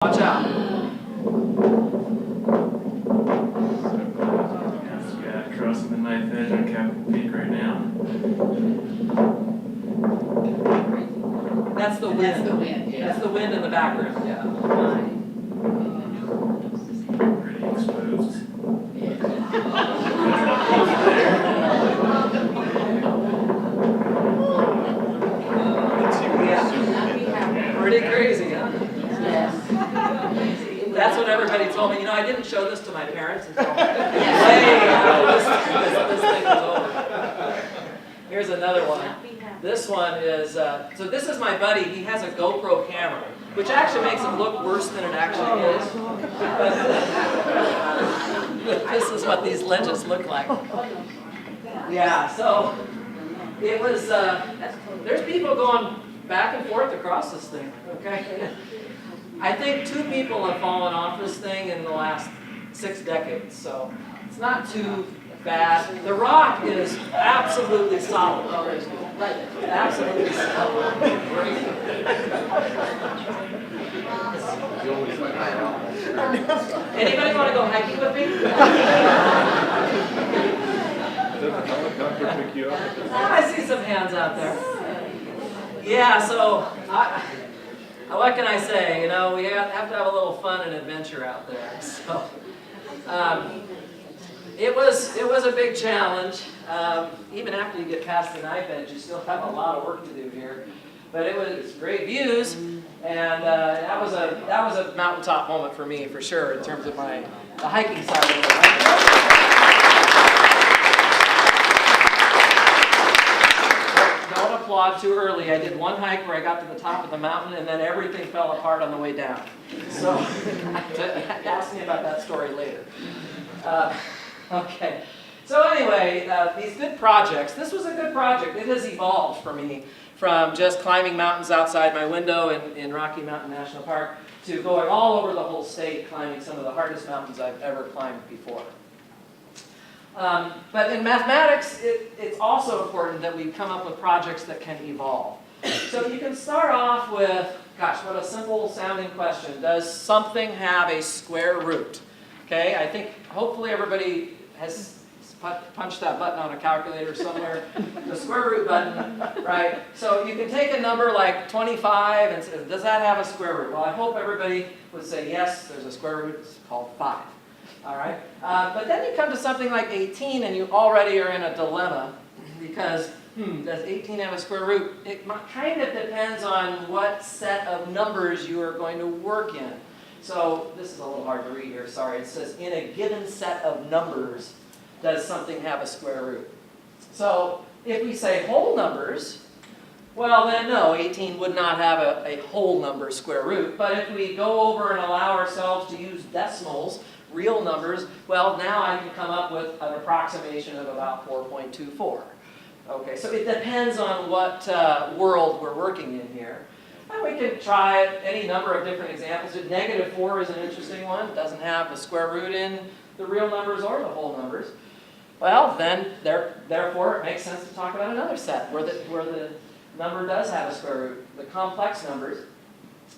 Watch out. Yeah, crossing the knife edge on Capitol Peak right now. That's the wind. That's the wind, yeah. That's the wind in the background, yeah. Pretty exposed. Yeah. Pretty crazy, huh? Yes. That's what everybody told me. You know, I didn't show this to my parents until way after this thing was over. Here's another one. This one is, so this is my buddy. He has a GoPro camera, which actually makes it look worse than it actually is. This is what these ledges look like. Yeah, so it was, there's people going back and forth across this thing, okay? I think 2 people have fallen off this thing in the last 6 decades, so it's not too bad. The rock is absolutely solid. Absolutely solid. Anybody want to go hiking with me? Does the helicopter pick you up? I see some hands out there. Yeah, so what can I say? You know, we have to have a little fun and adventure out there. So it was a big challenge. Even after you get past the knife edge, you still have a lot of work to do here. But it was great views, and that was a mountaintop moment for me for sure in terms of the hiking side of it. Don't applaud too early. I did one hike where I got to the top of the mountain, and then everything fell apart on the way down. So ask me about that story later. Okay. So anyway, these good projects. This was a good project. It has evolved for me from just climbing mountains outside my window in Rocky Mountain National Park to going all over the whole state climbing some of the hardest mountains I've ever climbed before. But in mathematics, it's also important that we come up with projects that can evolve. So you can start off with, gosh, what a simple sounding question. Does something have a square root? Okay, I think hopefully everybody has punched that button on a calculator somewhere, the square root button, right? So you can take a number like 25 and say, does that have a square root? Well, I hope everybody would say, yes, there's a square root, it's called 5. All right, but then you come to something like 18 and you already are in a dilemma because, does 18 have a square root? It kind of depends on what set of numbers you are going to work in. So this is a little hard to read here, sorry. It says, in a given set of numbers, does something have a square root? So if we say whole numbers, well then no, 18 would not have a whole number square root. But if we go over and allow ourselves to use decimals, real numbers, well now I can come up with an approximation of about 4.24. Okay, so it depends on what world we're working in here. And we can try any number of different examples. -4 is an interesting one. It doesn't have the square root in the real numbers or the whole numbers. Well, then, therefore, it makes sense to talk about another set where the number does have a square root, the complex numbers.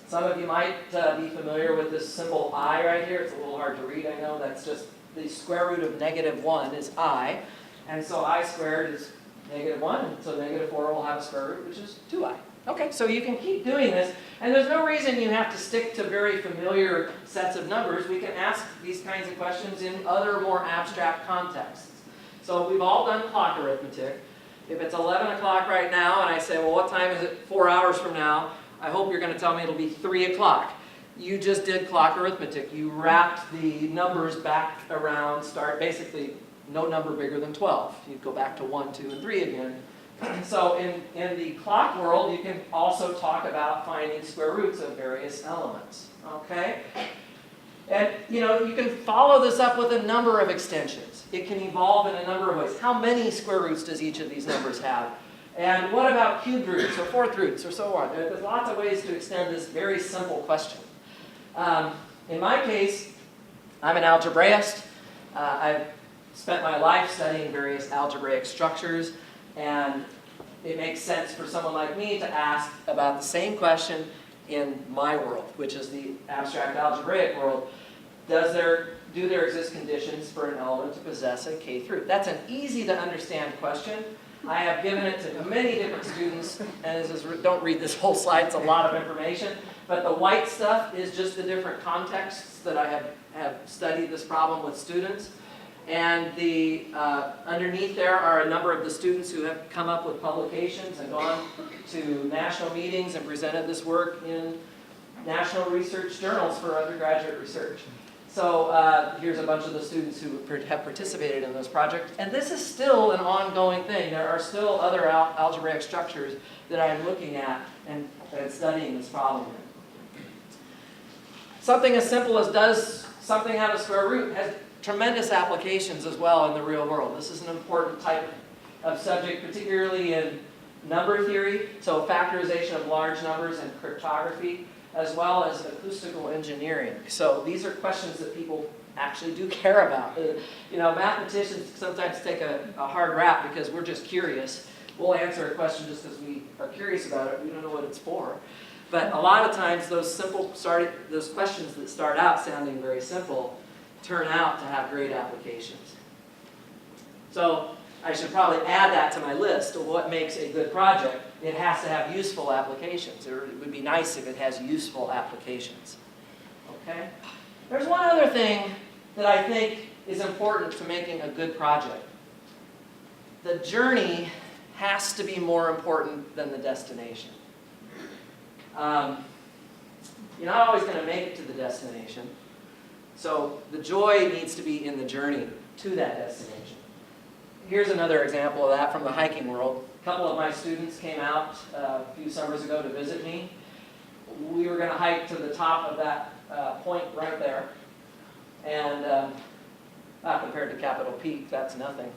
Some of you might be familiar with this symbol I right here. It's a little hard to read, I know. That's just the square root of -1 is I. And so I squared is -1, and so -4 will have a square root, which is 2i. Okay, so you can keep doing this, and there's no reason you have to stick to very familiar sets of numbers. We can ask these kinds of questions in other more abstract contexts. So we've all done clock arithmetic. If it's 11 o'clock right now, and I say, well, what time is it 4 hours from now? I hope you're going to tell me it'll be 3 o'clock. You just did clock arithmetic. You wrapped the numbers back around, start basically no number bigger than 12. You'd go back to 1, 2, and 3 again. So in the clock world, you can also talk about finding square roots of various elements. Okay? And you know, you can follow this up with a number of extensions. It can evolve in a number of ways. How many square roots does each of these numbers have? And what about cubed roots or fourth roots or so on? There's lots of ways to extend this very simple question. In my case, I'm an algebraist. I've spent my life studying various algebraic structures, and it makes sense for someone like me to ask about the same question in my world, which is the abstract algebraic world. Do there exist conditions for an element to possess a Kth root? That's an easy to understand question. I have given it to many different students, and don't read this whole slide, it's a lot of information, but the white stuff is just the different contexts that I have studied this problem with students. And the underneath there are a number of the students who have come up with publications and gone to national meetings and presented this work in national research journals for undergraduate research. So here's a bunch of the students who have participated in those projects. And this is still an ongoing thing. There are still other algebraic structures that I'm looking at and studying this problem in. Something as simple as does something have a square root has tremendous applications as well in the real world. This is an important type of subject, particularly in number theory, so factorization of large numbers and cryptography, as well as acoustical engineering. So these are questions that people actually do care about. You know, mathematicians sometimes take a hard rap because we're just curious. We'll answer a question just because we are curious about it. We don't know what it's for. But a lot of times those questions that start out sounding very simple turn out to have great applications. So I should probably add that to my list of what makes a good project. It has to have useful applications. It would be nice if it has useful applications. Okay? There's one other thing that I think is important to making a good project. The journey has to be more important than the destination. You're not always going to make it to the destination. So the joy needs to be in the journey to that destination. Here's another example of that from the hiking world. A couple of my students came out a few summers ago to visit me. We were going to hike to the top of that point right there. And not compared to Capitol Peak, that's nothing.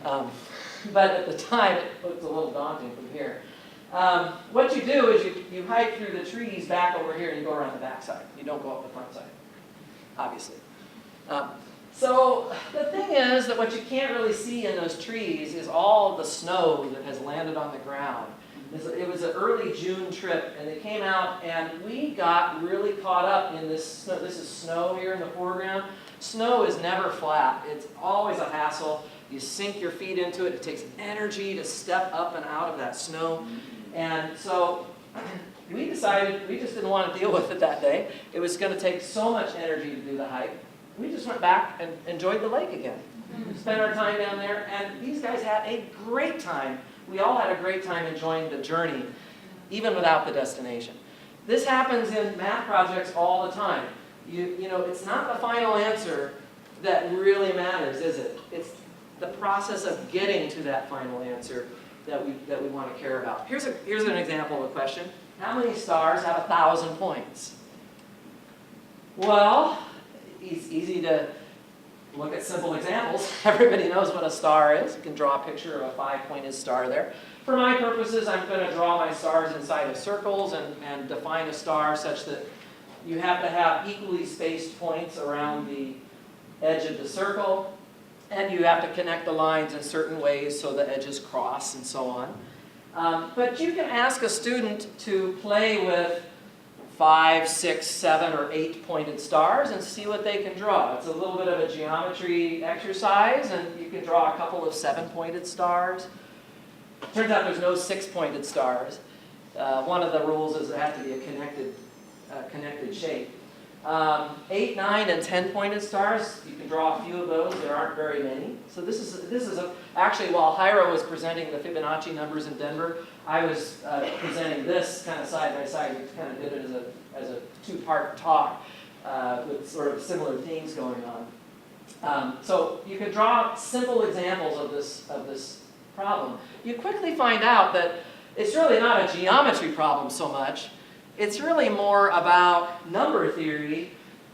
But at the time, it looked a little daunting from here. What you do is you hike through the trees back over here and you go around the backside. You don't go up the front side, obviously. So the thing is that what you can't really see in those trees is all of the snow that has landed on the ground. It was an early June trip, and they came out, and we got really caught up in this snow. This is snow here in the foreground. Snow is never flat. It's always a hassle. You sink your feet into it. It takes energy to step up and out of that snow. And so we decided we just didn't want to deal with it that day. It was going to take so much energy to do the hike. We just went back and enjoyed the lake again. Spent our time down there, and these guys had a great time. We all had a great time enjoying the journey, even without the destination. This happens in math projects all the time. You know, it's not the final answer that really matters, is it? It's the process of getting to that final answer that we want to care about. Here's an example of a question. How many stars have 1,000 points? Well, it's easy to look at simple examples. Everybody knows what a star is. You can draw a picture of a 5-pointed star there. For my purposes, I'm going to draw my stars inside of circles and define a star such that you have to have equally spaced points around the edge of the circle, and you have to connect the lines in certain ways so the edges cross and so on. But you can ask a student to play with 5, 6, 7, or 8-pointed stars and see what they can draw. It's a little bit of a geometry exercise, and you can draw a couple of 7-pointed stars. Turns out there's no 6-pointed stars. One of the rules is it has to be a connected shape. 8, 9, and 10-pointed stars, you can draw a few of those. There aren't very many. So this is actually, while Hira was presenting the Fibonacci numbers in Denver, I was presenting this kind of side by side. We kind of did it as a two-part talk with sort of similar themes going on. So you can draw simple examples of this problem. You quickly find out that it's really not a geometry problem so much. It's really more about number theory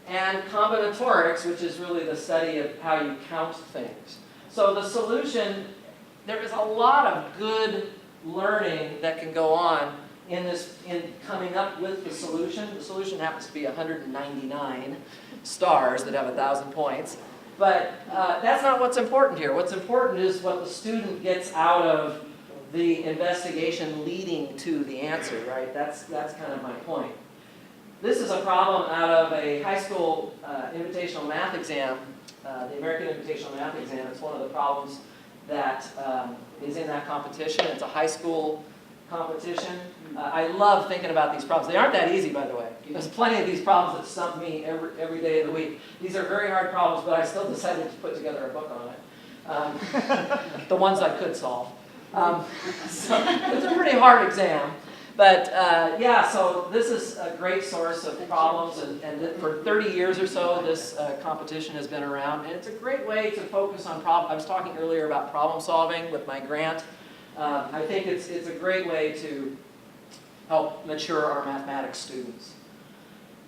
and combinatorics, which is really the study of how you count things. So the solution, there is a lot of good learning that can go on in coming up with the solution. The solution happens to be 199 stars that have 1,000 points. But that's not what's important here. What's important is what the student gets out of the investigation leading to the answer, right? That's kind of my point. This is a problem out of a high school invitational math exam, the American Invitational Math Exam. It's one of the problems that is in that competition. It's a high school competition. I love thinking about these problems. They aren't that easy, by the way. There's plenty of these problems that stump me every day of the week. These are very hard problems, but I still decided to put together a book on it. The ones I could solve. So it's a pretty hard exam. But yeah, so this is a great source of problems, and for 30 years or so, this competition has been around, and it's a great way to focus on problem. I was talking earlier about problem solving with my grant. I think it's a great way to help mature our mathematics students.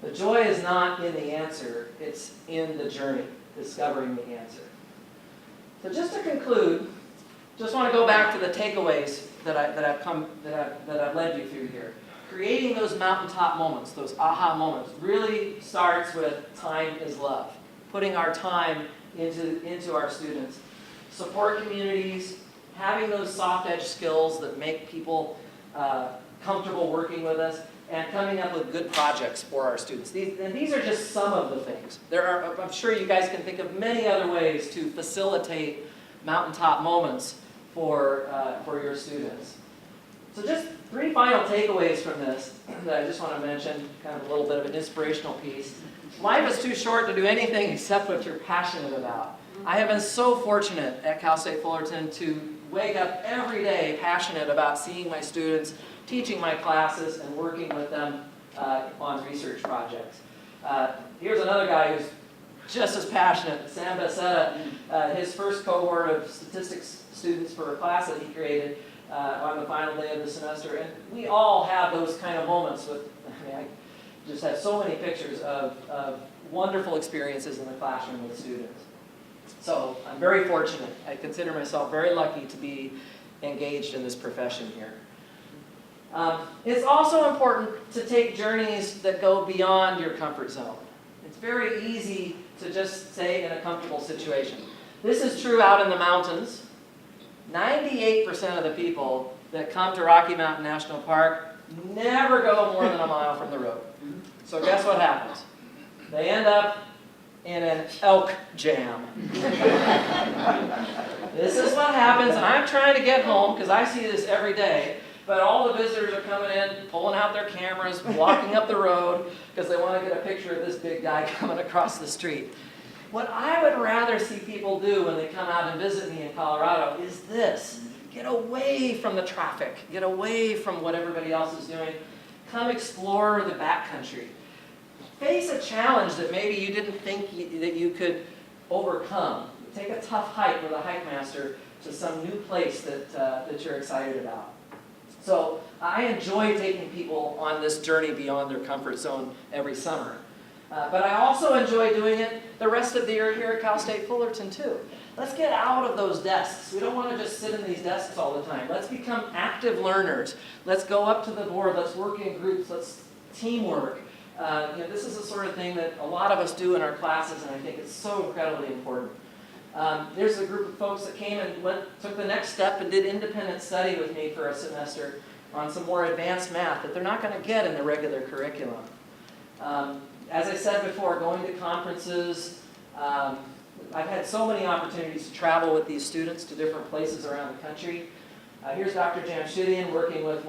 The joy is not in the answer, it's in the journey, discovering the answer. So just to conclude, just want to go back to the takeaways that I've led you through here. Creating those mountaintop moments, those aha moments, really starts with time is love. Putting our time into our students. Support communities, having those soft edge skills that make people comfortable working with us, and coming up with good projects for our students. These are just some of the things. I'm sure you guys can think of many other ways to facilitate mountaintop moments for your students. So just 3 final takeaways from this that I just want to mention, kind of a little bit of an inspirational piece. Life is too short to do anything except what you're passionate about. I have been so fortunate at Cal State Fullerton to wake up every day passionate about seeing my students, teaching my classes, and working with them on research projects. Here's another guy who's just as passionate, Sam Becerra, his first cohort of statistics students for a class that he created on the final day of the semester. And we all have those kind of moments with, I just have so many pictures of wonderful experiences in the classroom with students. So I'm very fortunate. I consider myself very lucky to be engaged in this profession here. It's also important to take journeys that go beyond your comfort zone. It's very easy to just stay in a comfortable situation. This is true out in the mountains. 98% of the people that come to Rocky Mountain National Park never go more than a mile from the road. So guess what happens? They end up in an elk jam. This is what happens. I'm trying to get home because I see this every day. But all the visitors are coming in, pulling out their cameras, walking up the road because they want to get a picture of this big guy coming across the street. What I would rather see people do when they come out and visit me in Colorado is this. Get away from the traffic. Get away from what everybody else is doing. Come explore the backcountry. Face a challenge that maybe you didn't think that you could overcome. Take a tough hike with a hike master to some new place that you're excited about. So I enjoy taking people on this journey beyond their comfort zone every summer. But I also enjoy doing it the rest of the year here at Cal State Fullerton too. Let's get out of those desks. We don't want to just sit in these desks all the time. Let's become active learners. Let's go up to the board. Let's work in groups. Let's teamwork. This is the sort of thing that a lot of us do in our classes, and I think it's so incredibly important. There's a group of folks that came and took the next step and did independent study with me for a semester on some more advanced math that they're not going to get in the regular curriculum. As I said before, going to conferences, I've had so many opportunities to travel with these students to different places around the country. Here's Dr. Jamshidian working with